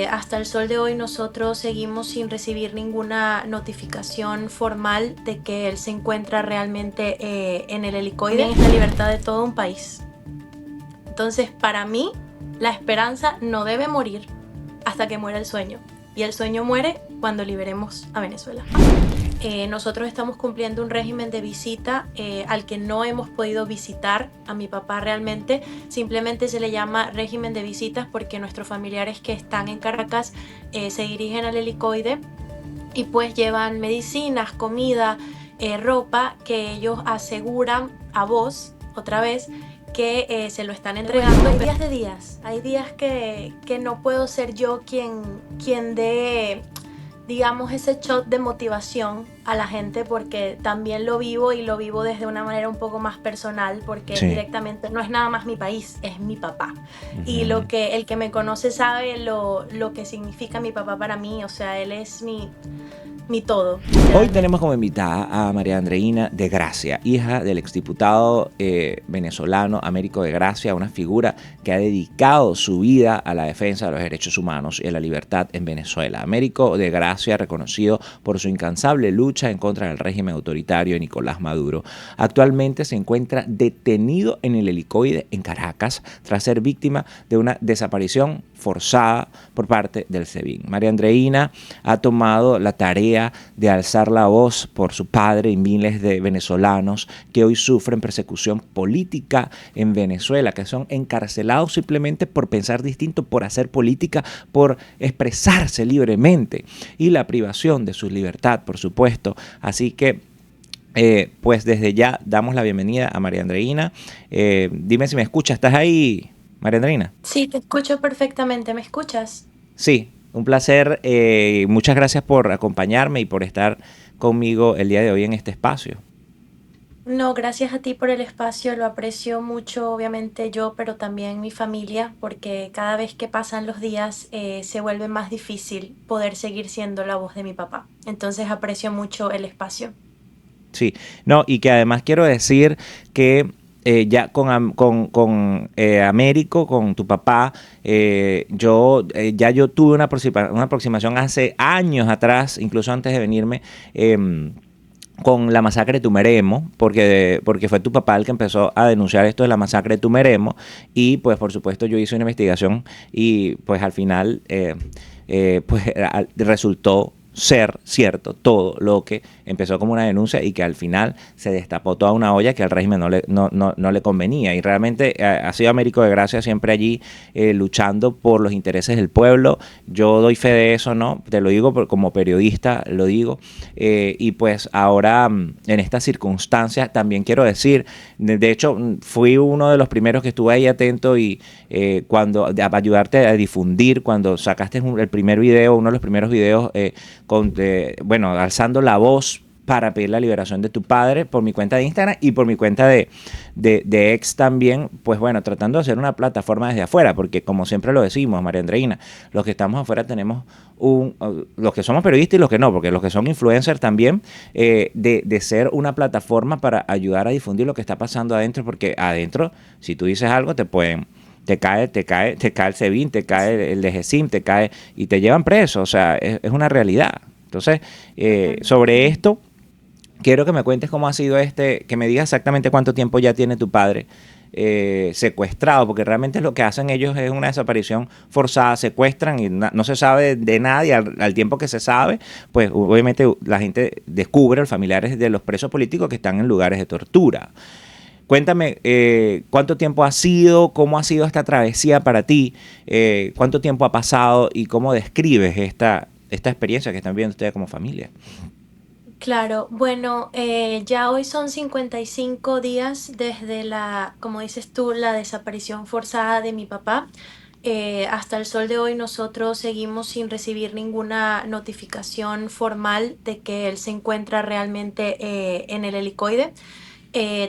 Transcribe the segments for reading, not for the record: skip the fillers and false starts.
Hasta el sol de hoy nosotros seguimos sin recibir ninguna notificación formal de que él se encuentra realmente en el helicoide. También es la libertad de todo un país. Entonces, para mí, la esperanza no debe morir hasta que muera el sueño. Y el sueño muere cuando liberemos a Venezuela. Nosotros estamos cumpliendo un régimen de visita al que no hemos podido visitar a mi papá realmente. Simplemente se le llama régimen de visitas porque nuestros familiares que están en Caracas se dirigen al helicoide y pues llevan medicinas, comida, ropa que ellos aseguran a vos, otra vez, que se lo están entregando. Hay días de días, hay días que no puedo ser yo quien dé, digamos, ese shot de motivación a la gente porque también lo vivo y lo vivo desde una manera un poco más personal porque es Sí. directamente, no es nada más mi país, es mi papá. Y Ujú. el que me conoce sabe lo que significa mi papá para mí, o sea, él es mi todo, Hoy literalmente. tenemos como invitada a María Andreina de Gracia, hija del exdiputado venezolano Américo de Gracia, una figura que ha dedicado su vida a la defensa de los derechos humanos y a la libertad en Venezuela. Américo de Gracia, reconocido por su incansable lucha en contra del régimen autoritario de Nicolás Maduro, actualmente se encuentra detenido en el helicoide en Caracas tras ser víctima de una desaparición forzada por parte del SEBIN. María Andreina ha tomado la tarea de alzar la voz por su padre y miles de venezolanos que hoy sufren persecución política en Venezuela, que son encarcelados simplemente por pensar distinto, por hacer política, por expresarse libremente y la privación de su libertad, por supuesto. Así que pues desde ya damos la bienvenida a María Andreina. Dime si me escuchas, ¿estás ahí, María Andreina? Sí, te escucho perfectamente, ¿me escuchas? Sí, un placer. Muchas gracias por acompañarme y por estar conmigo el día de hoy en este espacio. No, gracias a ti por el espacio, lo aprecio mucho, obviamente yo, pero también mi familia, porque cada vez que pasan los días se vuelve más difícil poder seguir siendo la voz de mi papá. Entonces aprecio mucho el espacio. Sí, no, y que además quiero decir que ya con Américo, con tu papá, yo tuve una aproximación hace años atrás, incluso antes de venirme, con la masacre de Tumeremo, porque fue tu papá el que empezó a denunciar esto de la masacre de Tumeremo, y pues por supuesto yo hice una investigación y pues al final pues resultó ser cierto todo lo que empezó como una denuncia y que al final se destapó toda una olla que al régimen no le convenía. Y realmente ha sido Américo de Gracia siempre allí luchando por los intereses del pueblo. Yo doy fe de eso, ¿no? Te lo digo como periodista, lo digo. Y pues ahora en estas circunstancias también quiero decir, de hecho fui uno de los primeros que estuve ahí atento y para ayudarte a difundir, cuando sacaste el primer video, uno de los primeros videos bueno, alzando la voz para pedir la liberación de tu padre por mi cuenta de Instagram y por mi cuenta de ex también, pues bueno, tratando de hacer una plataforma desde afuera, porque como siempre lo decimos, María Andreina, los que estamos afuera tenemos los que somos periodistas y los que no, porque los que son influencers también, de ser una plataforma para ayudar a difundir lo que está pasando adentro, porque adentro, si tú dices algo, te cae el SEBIN, te cae el DGCIM, te cae y te llevan preso, o sea, es una realidad. Entonces, Total. sobre esto, quiero que me cuentes cómo ha sido que me digas exactamente cuánto tiempo ya tiene tu padre secuestrado, porque realmente lo que hacen ellos es una desaparición forzada, secuestran y no se sabe de nadie, al tiempo que se sabe, pues obviamente la gente descubre, los familiares de los presos políticos que están en lugares de tortura. Cuéntame cuánto tiempo ha sido, cómo ha sido esta travesía para ti, cuánto tiempo ha pasado y cómo describes esta experiencia que están viviendo ustedes como familia. Claro, bueno, ya hoy son 55 días desde como dices tú, la desaparición forzada de mi papá. Hasta el sol de hoy nosotros seguimos sin recibir ninguna notificación formal de que él se encuentra realmente en el helicoide.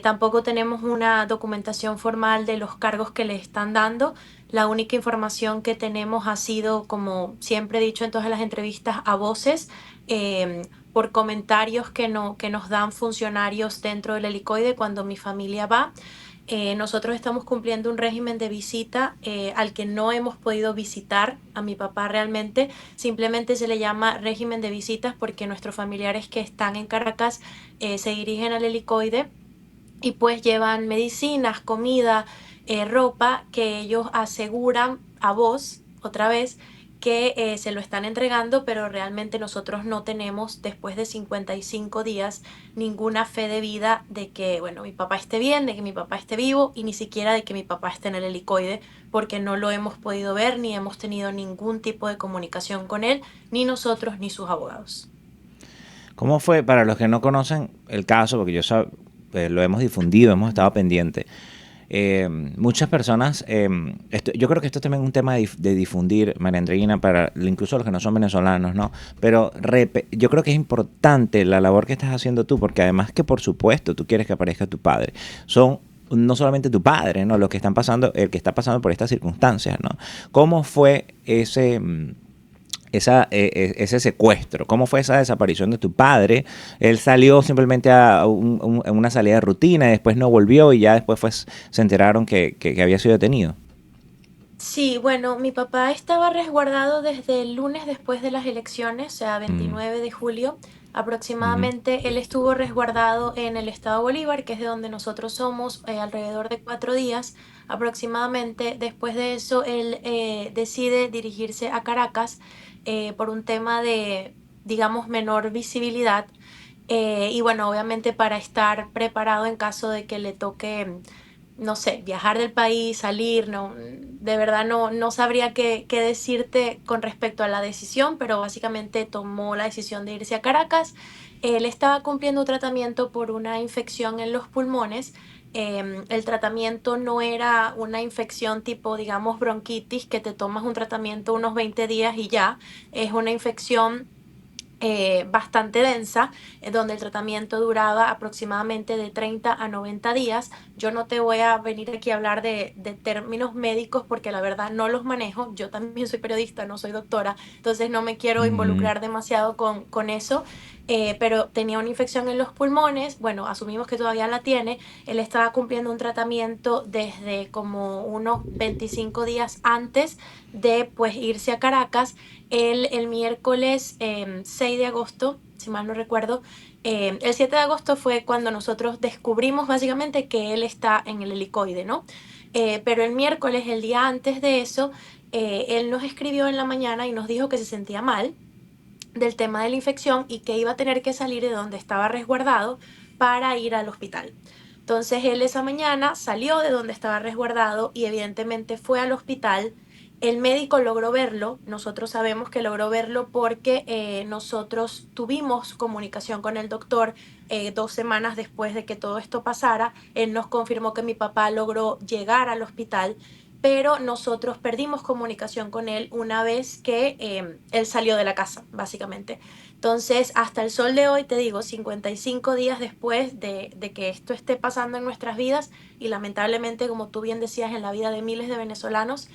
Tampoco tenemos una documentación formal de los cargos que le están dando. La única información que tenemos ha sido, como siempre he dicho en todas las entrevistas, a voces, por comentarios que nos dan funcionarios dentro del helicoide cuando mi familia va. Nosotros estamos cumpliendo un régimen de visita al que no hemos podido visitar a mi papá realmente. Simplemente se le llama régimen de visitas porque nuestros familiares que están en Caracas se dirigen al helicoide y pues llevan medicinas, comida, ropa que ellos aseguran a vos, otra vez, que se lo están entregando, pero realmente nosotros no tenemos, después de 55 días, ninguna fe de vida de que, bueno, mi papá esté bien, de que mi papá esté vivo y ni siquiera de que mi papá esté en el helicoide, porque no lo hemos podido ver ni hemos tenido ningún tipo de comunicación con él, ni nosotros ni sus abogados. ¿Cómo fue, para los que no conocen el caso, porque lo hemos difundido, hemos estado pendientes? Muchas personas, yo creo que esto también es un tema de difundir, María Andreina, para incluso los que no son venezolanos, ¿no? Pero yo creo que es importante la labor que estás haciendo tú, porque además que por supuesto tú quieres que aparezca tu padre, son no solamente tu padre, ¿no? Los que están pasando, el que está pasando por estas circunstancias, ¿no? ¿Cómo fue ese secuestro? ¿Cómo fue esa desaparición de tu padre? Él salió simplemente a una salida de rutina y después no volvió y ya después se enteraron que había sido detenido. Sí, bueno, mi papá estaba resguardado desde el lunes después de las elecciones, o sea, Mm, 29 de julio ujú. aproximadamente. Él estuvo resguardado en el estado Bolívar, que es de donde nosotros somos, alrededor de 4 días aproximadamente. Después de eso, él decide dirigirse a Caracas por un tema de, digamos, menor visibilidad. Y bueno, obviamente para estar preparado en caso de que le toque, no sé, viajar del país, salir, no, de verdad no sabría qué decirte con respecto a la decisión, pero básicamente tomó la decisión de irse a Caracas. Él estaba cumpliendo un tratamiento por una infección en los pulmones. El tratamiento no era una infección tipo, digamos, bronquitis, que te tomas un tratamiento unos 20 días y ya. Es una infección bastante densa, donde el tratamiento duraba aproximadamente de 30 a 90 días. Yo no te voy a venir aquí a hablar de términos médicos porque la verdad no los manejo. Yo también soy periodista, no soy doctora, entonces no me quiero Mm, involucrar demasiado con eso. Pero tenía una infección en los pulmones, bueno, asumimos que todavía la tiene. Él estaba cumpliendo un tratamiento desde como unos 25 días antes de pues irse a Caracas. Él el miércoles 6 de agosto, si mal no recuerdo, el 7 de agosto fue cuando nosotros descubrimos básicamente que él está en el helicoide, ¿no? Pero el miércoles, el día antes de eso, él nos escribió en la mañana y nos dijo que se sentía mal del tema de la infección y que iba a tener que salir de donde estaba resguardado para ir al hospital. Entonces él esa mañana salió de donde estaba resguardado y evidentemente fue al hospital. El médico logró verlo, nosotros sabemos que logró verlo porque nosotros tuvimos comunicación con el doctor 2 semanas después de que todo esto pasara. Él nos confirmó que mi papá logró llegar al hospital, pero nosotros perdimos comunicación con él una vez que él salió de la casa, básicamente. Entonces, hasta el sol de hoy, te digo, 55 días después de que esto esté pasando en nuestras vidas y lamentablemente, como tú bien decías, en la vida de miles de venezolanos,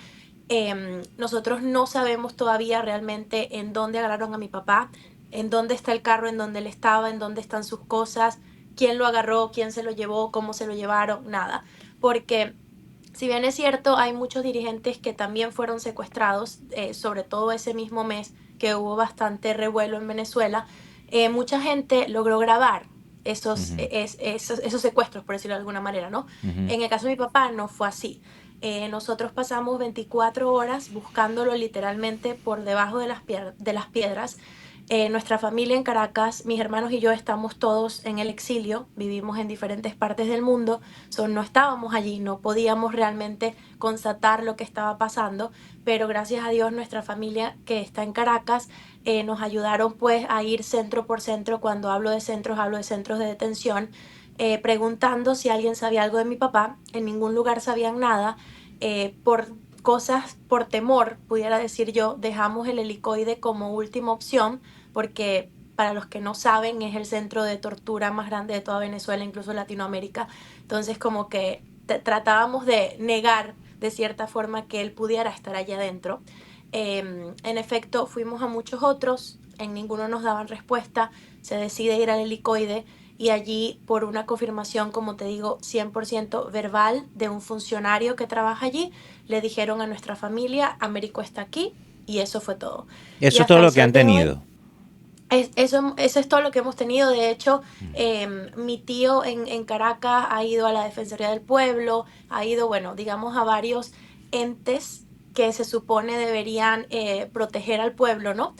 nosotros no sabemos todavía realmente en dónde agarraron a mi papá, en dónde está el carro en donde él estaba, en dónde están sus cosas, quién lo agarró, quién se lo llevó, cómo se lo llevaron, nada. Porque si bien es cierto, hay muchos dirigentes que también fueron secuestrados, sobre todo ese mismo mes que hubo bastante revuelo en Venezuela. Mucha gente logró grabar ujú, esos secuestros, por decirlo de alguna manera, ¿no? ujú. En el caso de mi papá no fue así. Nosotros pasamos 24 horas buscándolo literalmente por debajo de las piedras. Nuestra familia en Caracas, mis hermanos y yo estamos todos en el exilio, vivimos en diferentes partes del mundo, no estábamos allí, no podíamos realmente constatar lo que estaba pasando, pero gracias a Dios nuestra familia que está en Caracas nos ayudaron pues a ir centro por centro. Cuando hablo de centros de detención, preguntando si alguien sabía algo de mi papá. En ningún lugar sabían nada. Por cosas, por temor, pudiera decir yo, dejamos el helicoide como última opción porque, para los que no saben, es el centro de tortura más grande de toda Venezuela, incluso Latinoamérica. Entonces, como que tratábamos de negar de cierta forma que él pudiera estar allá adentro. En efecto, fuimos a muchos otros, en ninguno nos daban respuesta. Se decide ir al helicoide. y allí por una confirmación, como te digo, 100% verbal de un funcionario que trabaja allí, le dijeron a nuestra familia, Américo está aquí y eso fue todo. Y Eso es todo hasta el lo que sol han de hoy, tenido. eso es todo lo que hemos tenido. De hecho, mi tío en Caracas ha ido a la Defensoría del Pueblo, ha ido, bueno, digamos, a varios entes que se supone deberían proteger al pueblo, ¿no?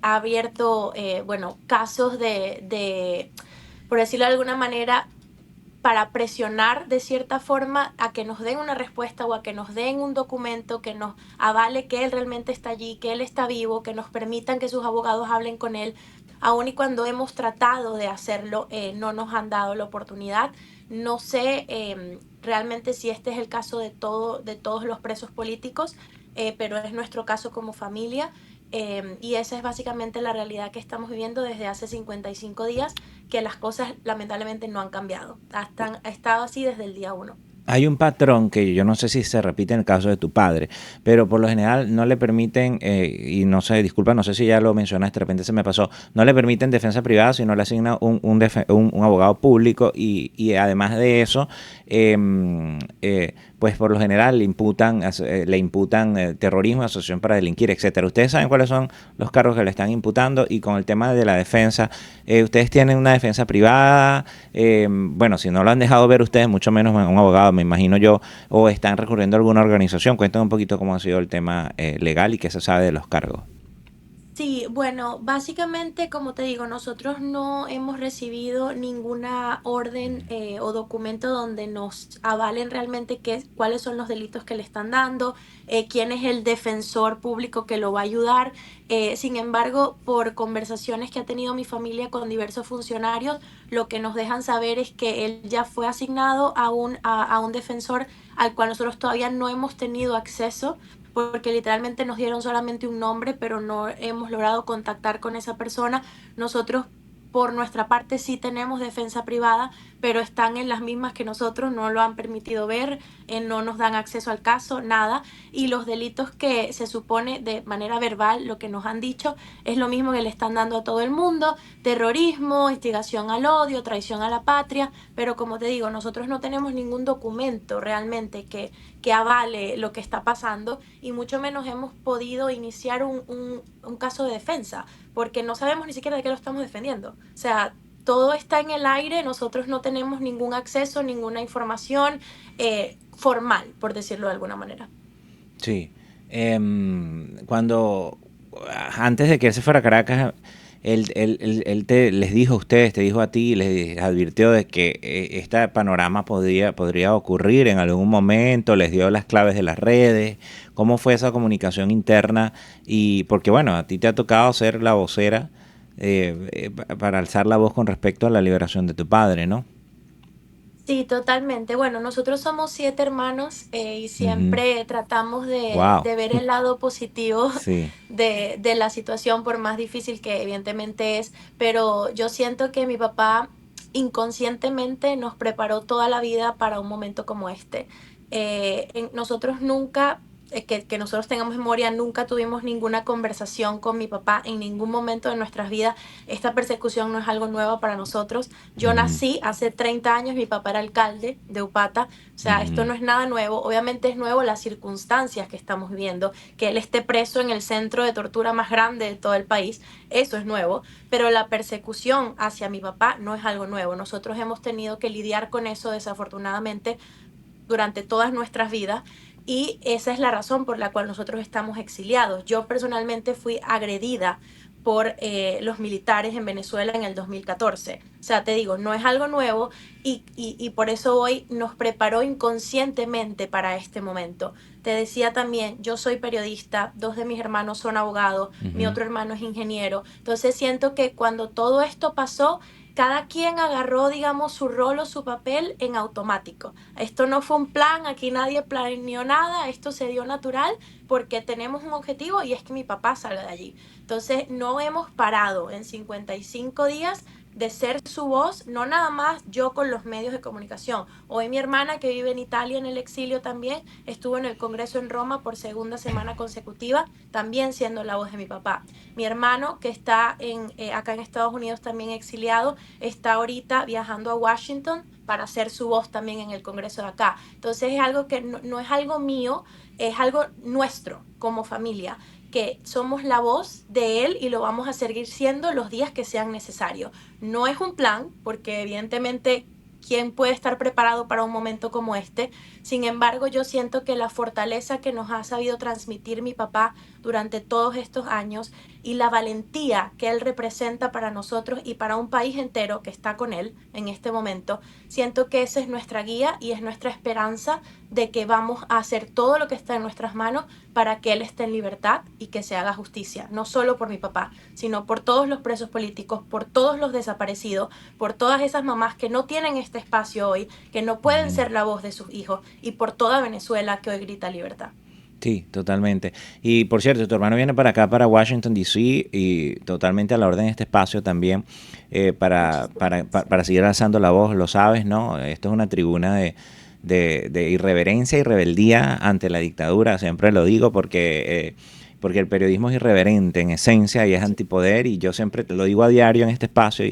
Ha abierto, bueno, casos por decirlo de alguna manera, para presionar de cierta forma a que nos den una respuesta o a que nos den un documento que nos avale que él realmente está allí, que él está vivo, que nos permitan que sus abogados hablen con él. Aun y cuando hemos tratado de hacerlo, no nos han dado la oportunidad. No sé realmente si este es el caso de todos los presos políticos, pero es nuestro caso como familia. Y esa es básicamente la realidad que estamos viviendo desde hace 55 días, que las cosas lamentablemente no han cambiado. Ha estado así desde el día uno. Hay un patrón que yo no sé si se repite en el caso de tu padre, pero por lo general no le permiten, y no sé, disculpa, no sé si ya lo mencionaste, de repente se me pasó, no le permiten defensa privada, sino le asigna un abogado público y además de eso, pues por lo general le imputan terrorismo, asociación para delinquir, etcétera. Ustedes saben cuáles son los cargos que le están imputando y con el tema de la defensa, ustedes tienen una defensa privada, bueno, si no lo han dejado ver ustedes, mucho menos un abogado, me imagino yo, o están recurriendo a alguna organización. Cuéntanos un poquito cómo ha sido el tema legal y qué se sabe de los cargos. Sí, bueno, básicamente, como te digo, nosotros no hemos recibido ninguna orden o documento donde nos avalen realmente cuáles son los delitos que le están dando, quién es el defensor público que lo va a ayudar. Sin embargo, por conversaciones que ha tenido mi familia con diversos funcionarios, lo que nos dejan saber es que él ya fue asignado a un defensor al cual nosotros todavía no hemos tenido acceso porque literalmente nos dieron solamente un nombre, pero no hemos logrado contactar con esa persona. Nosotros, por nuestra parte, sí tenemos defensa privada, pero están en las mismas que nosotros, no lo han permitido ver, no nos dan acceso al caso, nada. Y los delitos que se supone de manera verbal, lo que nos han dicho, es lo mismo que le están dando a todo el mundo: terrorismo, instigación al odio, traición a la patria. Pero como te digo, nosotros no tenemos ningún documento realmente que avale lo que está pasando, y mucho menos hemos podido iniciar un caso de defensa, porque no sabemos ni siquiera de qué lo estamos defendiendo. O sea, todo está en el aire, nosotros no tenemos ningún acceso, ninguna información formal, por decirlo de alguna manera. Sí. Cuando, antes de que él se fuera a Caracas, les dijo a ustedes, te dijo a ti, les advirtió de que este panorama podría ocurrir en algún momento, les dio las claves de las redes. ¿Cómo fue esa comunicación interna? Y porque bueno, a ti te ha tocado ser la vocera para alzar la voz con respecto a la liberación de tu padre, ¿no? Sí, totalmente. Bueno, nosotros somos 7 hermanos y Ujú. siempre tratamos Wow. de ver el lado positivo Sí. de la situación, por más difícil que evidentemente es. Pero yo siento que mi papá inconscientemente nos preparó toda la vida para un momento como este. Nosotros nunca, que nosotros tengamos memoria, nunca tuvimos ninguna conversación con mi papá en ningún momento de nuestras vidas. Esta persecución no es algo nuevo para nosotros. Yo Ujú, nací hace 30 años, mi papá era alcalde de Upata, o sea, esto ujú. no es nada nuevo. Obviamente es nuevo las circunstancias que estamos viviendo, que él esté preso en el centro de tortura más grande de todo el país, eso es nuevo, pero la persecución hacia mi papá no es algo nuevo. Nosotros hemos tenido que lidiar con eso desafortunadamente durante todas nuestras vidas, y esa es la razón por la cual nosotros estamos exiliados. Yo personalmente fui agredida por los militares en Venezuela en el 2014. O sea, te digo, no es algo nuevo, y por eso hoy nos preparó inconscientemente para este momento. Te decía también, yo soy periodista, 2 de mis hermanos son abogados, mi Ujú. otro hermano es ingeniero. Entonces siento que cuando todo esto pasó, cada quien agarró, digamos, su rol o su papel en automático. Esto no fue un plan, aquí nadie planeó nada, esto se dio natural porque tenemos un objetivo y es que mi papá salga de allí. Entonces no hemos parado en 55 días de ser su voz, no nada más yo con los medios de comunicación. Hoy mi hermana, que vive en Italia en el exilio también, estuvo en el Congreso en Roma por segunda semana consecutiva, también siendo la voz de mi papá. Mi hermano, que está acá en Estados Unidos también exiliado, está ahorita viajando a Washington para hacer su voz también en el Congreso de acá. Entonces es algo que no es algo mío, es algo nuestro como familia, que somos la voz de él y lo vamos a seguir siendo los días que sean necesarios. No es un plan, porque evidentemente, ¿quién puede estar preparado para un momento como este? Sin embargo, yo siento que la fortaleza que nos ha sabido transmitir mi papá durante todos estos años y la valentía que él representa para nosotros y para un país entero que está con él en este momento, siento que esa es nuestra guía y es nuestra esperanza de que vamos a hacer todo lo que está en nuestras manos para que él esté en libertad y que se haga justicia, no solo por mi papá, sino por todos los presos políticos, por todos los desaparecidos, por todas esas mamás que no tienen este espacio hoy, que no pueden Ujú. ser la voz de sus hijos, y por toda Venezuela que hoy grita libertad. Sí, totalmente. Y por cierto, tu hermano viene para acá, para Washington, D.C., y totalmente a la orden de este espacio también, para seguir alzando la voz, lo sabes, ¿no? Esto es una tribuna de irreverencia y rebeldía ante la dictadura, siempre lo digo, porque el periodismo es irreverente en esencia y es antipoder, y yo siempre te lo digo a diario en este espacio,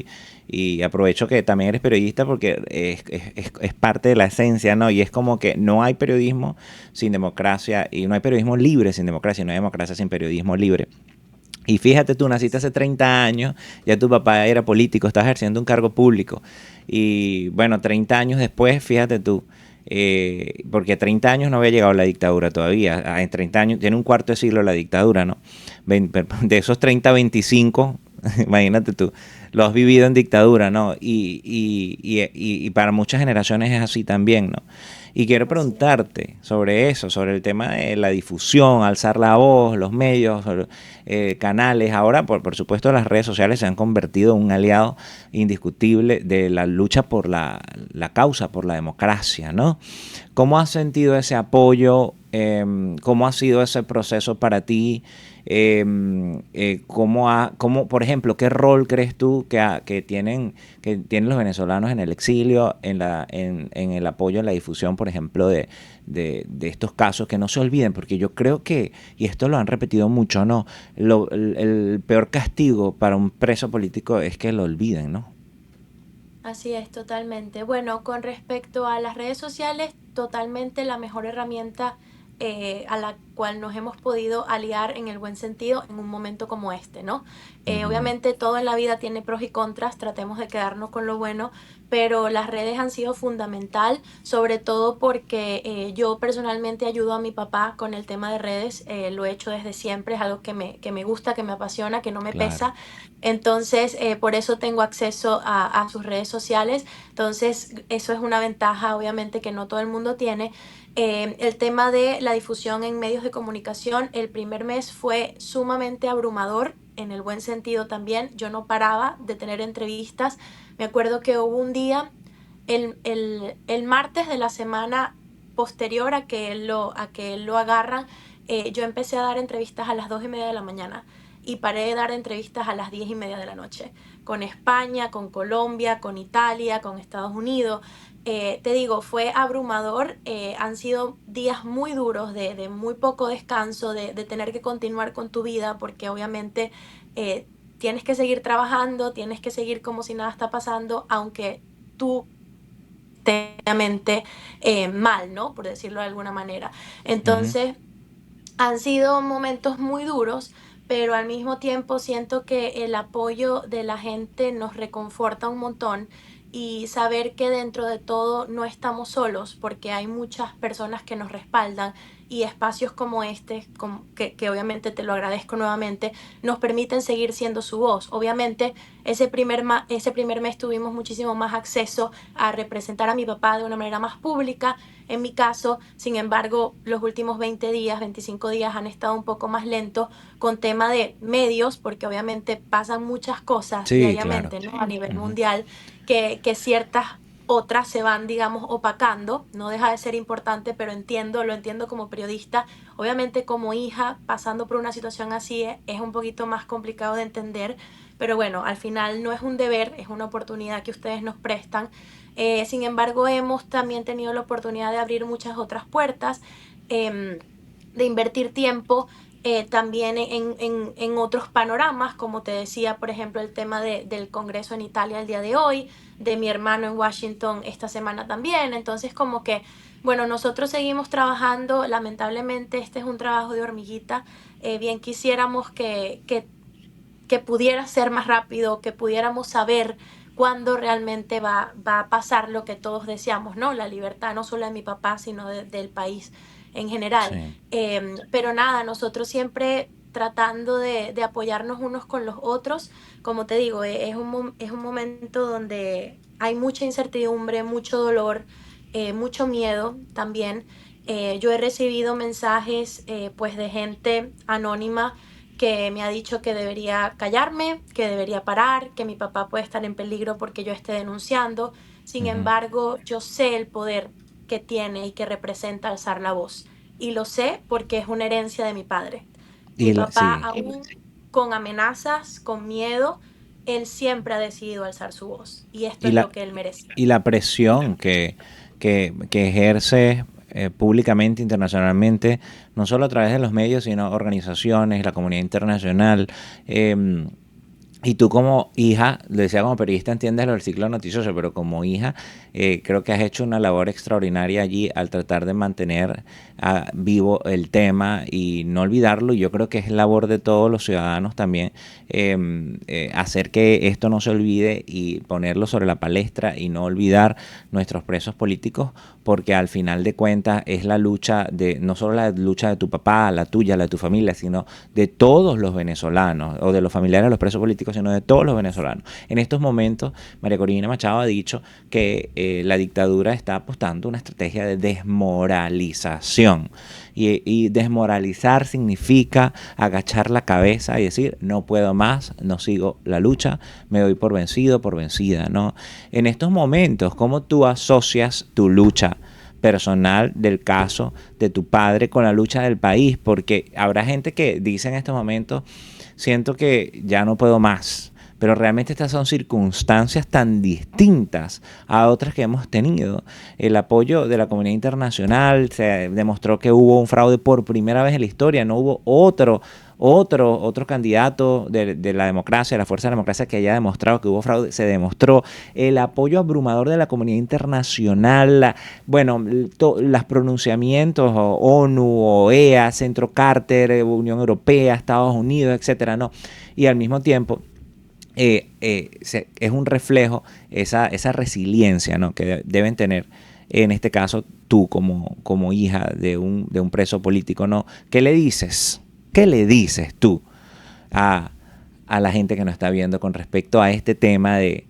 y aprovecho que también eres periodista porque es parte de la esencia, ¿no? Y es como que no hay periodismo sin democracia, y no hay periodismo libre sin democracia, y no hay democracia sin periodismo libre. Y fíjate, tú naciste hace 30 años, ya tu papá era político, estás ejerciendo un cargo público. Y bueno, 30 años después, fíjate tú, porque 30 años no había llegado la dictadura todavía. En 30 años, tiene un cuarto de siglo la dictadura, ¿no? De esos 30 a 25, imagínate tú, lo has vivido en dictadura, ¿no? Y para muchas generaciones es así también, ¿no? Y quiero Así es. preguntarte sobre eso, sobre el tema de la difusión, alzar la voz, los medios, canales. Ahora, por supuesto, las redes sociales se han convertido en un aliado indiscutible de la lucha por la causa, por la democracia, ¿no? ¿Cómo has sentido ese apoyo? ¿Cómo ha sido ese proceso para ti? Por ejemplo, ¿qué rol crees tú que tienen los venezolanos en el exilio, en el apoyo, en la difusión, por ejemplo, de estos casos, que no se olviden? Porque yo creo que, y esto lo han repetido mucho, ¿no? El peor castigo para un preso político es que lo olviden, ¿no? Así es, totalmente. Bueno, con respecto a las redes sociales, totalmente la mejor herramienta a la cual nos hemos podido aliar en el buen sentido en un momento como este, ¿no? Ujú. Obviamente todo en la vida tiene pros y contras, tratemos de quedarnos con lo bueno, pero las redes han sido fundamental, sobre todo porque yo personalmente ayudo a mi papá con el tema de redes, lo he hecho desde siempre, es algo que me gusta, que me apasiona, que no me Claro. pesa. Entonces, por eso tengo acceso a sus redes sociales. Entonces, eso es una ventaja, obviamente, que no todo el mundo tiene. El tema de la difusión en medios de comunicación, el primer mes fue sumamente abrumador, en el buen sentido también. Yo no paraba de tener entrevistas. Me acuerdo que hubo un día, el martes de la semana posterior a que él lo agarran, yo empecé a dar entrevistas a las 2:30 de la mañana y paré de dar entrevistas a las 10:30 de la noche, con España, con Colombia, con Italia, con Estados Unidos. Te digo, fue abrumador, han sido días muy duros de muy poco descanso, de tener que continuar con tu vida, porque obviamente tienes que seguir trabajando, tienes que seguir como si nada está pasando, aunque tú mente mal, ¿no? Por decirlo de alguna manera. Ujú. Entonces, han sido momentos muy duros, pero al mismo tiempo siento que el apoyo de la gente nos reconforta un montón, y saber que dentro de todo no estamos solos, porque hay muchas personas que nos respaldan, y espacios como este, que obviamente te lo agradezco nuevamente, nos permiten seguir siendo su voz. Obviamente, ese primer mes tuvimos muchísimo más acceso a representar a mi papá de una manera más pública. En mi caso, sin embargo, los últimos 20 días, 25 días han estado un poco más lentos con tema de medios, porque obviamente pasan muchas cosas Sí, claro. diariamente, ¿no? A nivel Ujú. mundial, que ciertas otras se van, digamos, opacando. No deja de ser importante, pero lo entiendo como periodista. Obviamente como hija, pasando por una situación así es un poquito más complicado de entender, pero bueno, al final no es un deber, es una oportunidad que ustedes nos prestan. Sin embargo, hemos también tenido la oportunidad de abrir muchas otras puertas, eh, de invertir tiempo también en otros panoramas, como te decía, por ejemplo, el tema del Congreso en Italia el día de hoy, de mi hermano en Washington esta semana también. Entonces, como que, bueno, nosotros seguimos trabajando. Lamentablemente, este es un trabajo de hormiguita. Bien quisiéramos que pudiera ser más rápido, que pudiéramos saber cuándo realmente va a pasar lo que todos deseamos, ¿no? La libertad, no solo de mi papá, sino del país en general. Sí. Pero nada, nosotros siempre tratando de apoyarnos unos con los otros. Como te digo, es un momento donde hay mucha incertidumbre, mucho dolor, mucho miedo también. Yo he recibido mensajes pues de gente anónima que me ha dicho que debería callarme, que debería parar, que mi papá puede estar en peligro porque yo esté denunciando. Sin Ujú. embargo, yo sé el poder que tiene y que representa alzar la voz. Y lo sé porque es una herencia de mi padre. Mi papá, Sí. aún con amenazas, con miedo, él siempre ha decidido alzar su voz. Y esto Y es la, lo que él merece. y la presión que ejerce públicamente, internacionalmente, no solo a través de los medios, sino organizaciones, la comunidad internacional. eh, y tú como hija, le decía como periodista, entiendes lo del ciclo noticioso, pero como hija creo que has hecho una labor extraordinaria allí al tratar de mantener vivo el tema y no olvidarlo. Y yo creo que es labor de todos los ciudadanos también hacer que esto no se olvide y ponerlo sobre la palestra y no olvidar nuestros presos políticos, porque al final de cuentas es la lucha de, no solo la lucha de tu papá, la tuya, la de tu familia, sino de todos los venezolanos, o de los familiares de los presos políticos, sino de todos los venezolanos. En estos momentos, María Corina Machado ha dicho que la dictadura está apostando una estrategia de desmoralización. Y desmoralizar significa agachar la cabeza y decir, no puedo más, no sigo la lucha, me doy por vencido, por vencida, ¿no? En estos momentos, ¿cómo tú asocias tu lucha personal del caso de tu padre con la lucha del país? Porque habrá gente que dice en estos momentos, siento que ya no puedo más, pero realmente estas son circunstancias tan distintas a otras que hemos tenido. El apoyo de la comunidad internacional, se demostró que hubo un fraude por primera vez en la historia, no hubo otro candidato de la democracia, de la fuerza de la democracia, que haya demostrado que hubo fraude. Se demostró el apoyo abrumador de la comunidad internacional, bueno, los pronunciamientos, ONU, OEA, Centro Carter, Unión Europea, Estados Unidos, etcétera, ¿no? Y al mismo tiempo es un reflejo esa resiliencia, ¿no?, que deben tener, en este caso, tú como hija de un preso político, ¿no? ¿Qué le dices? ¿Qué le dices tú a, a la gente que nos está viendo con respecto a este tema de,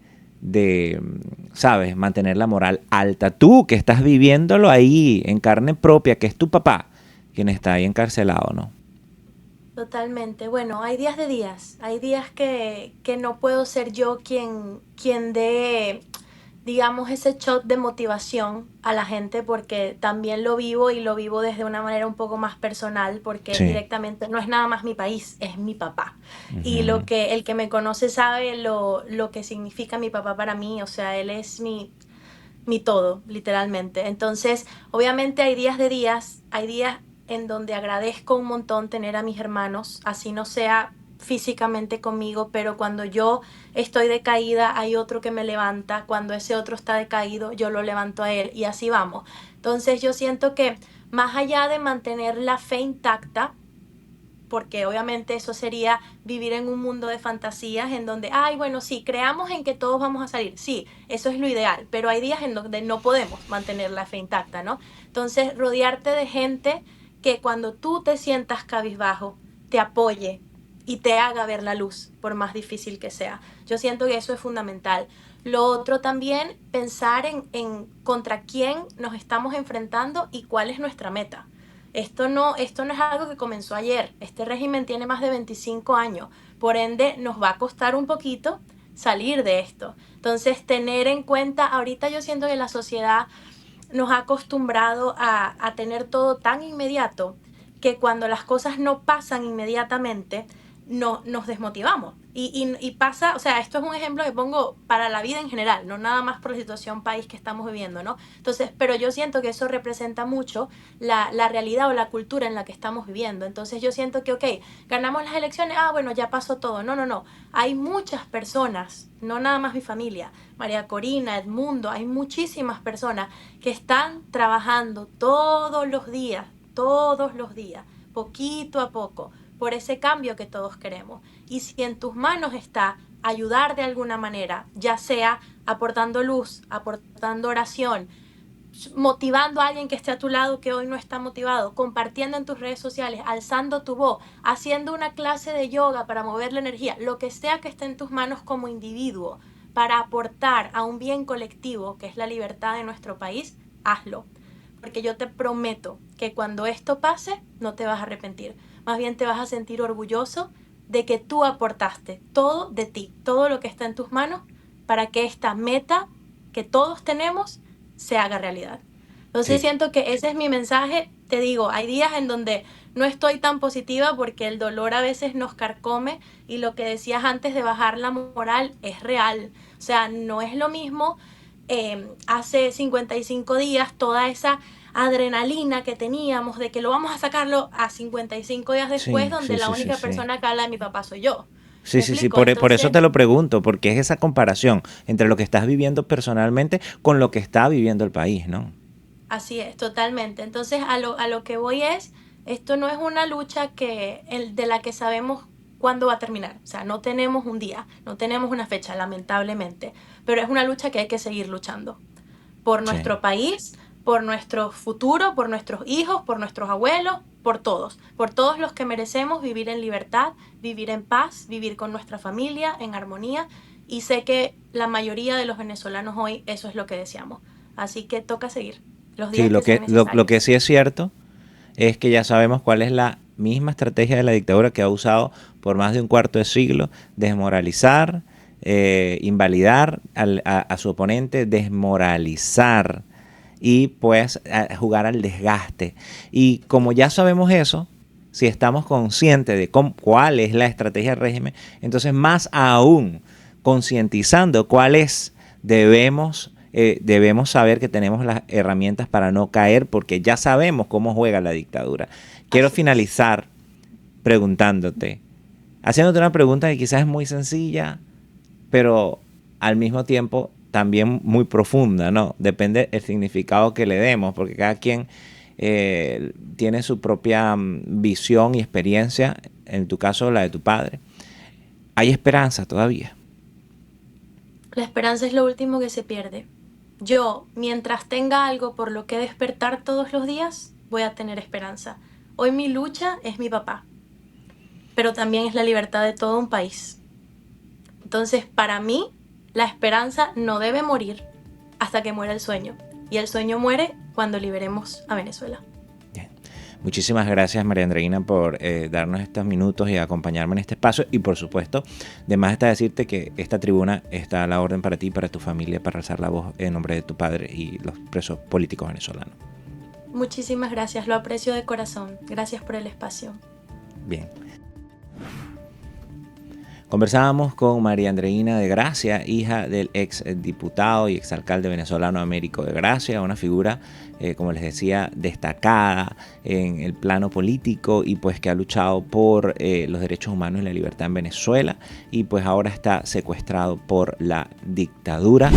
¿sabes?, mantener la moral alta? Tú que estás viviéndolo ahí en carne propia, que es tu papá quien está ahí encarcelado, ¿no? Totalmente. Bueno, hay días de días. Hay días que no puedo ser yo quien dé, digamos, ese shot de motivación a la gente, porque también lo vivo y lo vivo desde una manera un poco más personal, porque Sí. directamente no es nada más mi país, es mi papá. Y Ujú. el que me conoce sabe lo que significa mi papá para mí. O sea, él es mi todo, literalmente. Entonces, obviamente hay días de días, hay días en donde agradezco un montón tener a mis hermanos, así no sea físicamente conmigo, pero cuando yo estoy decaída, hay otro que me levanta, cuando ese otro está decaído, yo lo levanto a él y así vamos. Entonces, yo siento que más allá de mantener la fe intacta, porque obviamente eso sería vivir en un mundo de fantasías en donde, ay, bueno, sí, creamos en que todos vamos a salir, sí, eso es lo ideal, pero hay días en donde no podemos mantener la fe intacta, ¿no? Entonces, rodearte de gente que cuando tú te sientas cabizbajo, te apoye y te haga ver la luz, por más difícil que sea. Yo siento que eso es fundamental. Lo otro también, pensar en contra quién nos estamos enfrentando y cuál es nuestra meta. Esto no es algo que comenzó ayer. Este régimen tiene más de 25 años. Por ende, nos va a costar un poquito, salir de esto. Entonces, tener en cuenta, ahorita yo siento que la sociedad nos ha acostumbrado a tener todo tan inmediato que cuando las cosas no pasan inmediatamente, no, nos desmotivamos. Y pasa, o sea, esto es un ejemplo que pongo para la vida en general, no nada más por la situación país que estamos viviendo, ¿no? Entonces, pero yo siento que eso representa mucho la realidad o la cultura en la que estamos viviendo. Entonces yo siento que, ok, ganamos las elecciones, bueno, ya pasó todo. No, no, no. Hay muchas personas, no nada más mi familia, María Corina, Edmundo, hay muchísimas personas que están trabajando todos los días, poquito a poco, por ese cambio que todos queremos. Y si en tus manos está ayudar de alguna manera, ya sea aportando luz, aportando oración, motivando a alguien que esté a tu lado que hoy no está motivado, compartiendo en tus redes sociales, alzando tu voz, haciendo una clase de yoga para mover la energía, lo que sea que esté en tus manos como individuo para aportar a un bien colectivo que es la libertad de nuestro país, hazlo. Porque yo te prometo que cuando esto pase no te vas a arrepentir, más bien te vas a sentir orgulloso de que tú aportaste todo de ti, todo lo que está en tus manos para que esta meta que todos tenemos se haga realidad. Entonces siento que ese es mi mensaje. Te digo, hay días en donde no estoy tan positiva porque el dolor a veces nos carcome y lo que decías antes de bajar la moral es real. O sea, no es lo mismo hace 55 días toda esa adrenalina que teníamos de que lo vamos a sacarlo a 55 días después, donde la única persona que habla de mi papá soy yo. Sí, sí, sí, por eso te lo pregunto, porque es esa comparación entre lo que estás viviendo personalmente con lo que está viviendo el país, ¿no? Así es, totalmente. Entonces, a lo que voy es, esto no es una lucha de la que sabemos cuándo va a terminar. O sea, no tenemos un día, no tenemos una fecha, lamentablemente, pero es una lucha que hay que seguir luchando por nuestro país, por nuestro futuro, por nuestros hijos, por nuestros abuelos, por todos los que merecemos vivir en libertad, vivir en paz, vivir con nuestra familia, en armonía, y sé que la mayoría de los venezolanos hoy eso es lo que deseamos. Así que toca seguir los días lo que sean necesarios. Lo que sí es cierto es que ya sabemos cuál es la misma estrategia de la dictadura que ha usado por más de un cuarto de siglo: desmoralizar, invalidar a su oponente, desmoralizar y pues jugar al desgaste. Y como ya sabemos eso, si estamos conscientes de cuál es la estrategia del régimen, entonces más aún concientizando cuáles debemos saber que tenemos las herramientas para no caer, porque ya sabemos cómo juega la dictadura. Quiero finalizar preguntándote, haciéndote una pregunta que quizás es muy sencilla, pero al mismo tiempo también muy profunda, ¿no? Depende del significado que le demos, porque cada quien tiene su propia visión y experiencia, en tu caso la de tu padre. ¿Hay esperanza todavía? La esperanza es lo último que se pierde. Yo, mientras tenga algo por lo que despertar todos los días, voy a tener esperanza. Hoy mi lucha es mi papá, pero también es la libertad de todo un país. Entonces, para mí, la esperanza no debe morir hasta que muera el sueño. Y el sueño muere cuando liberemos a Venezuela. Bien. Muchísimas gracias, María Andreina, por darnos estos minutos y acompañarme en este espacio. Y por supuesto, de más está decirte que esta tribuna está a la orden para ti y para tu familia, para alzar la voz en nombre de tu padre y los presos políticos venezolanos. Muchísimas gracias, lo aprecio de corazón. Gracias por el espacio. Bien. Conversábamos con María Andreina de Gracia, hija del ex diputado y exalcalde venezolano Américo de Gracia, una figura, como les decía, destacada en el plano político y pues que ha luchado por los derechos humanos y la libertad en Venezuela y pues ahora está secuestrado por la dictadura.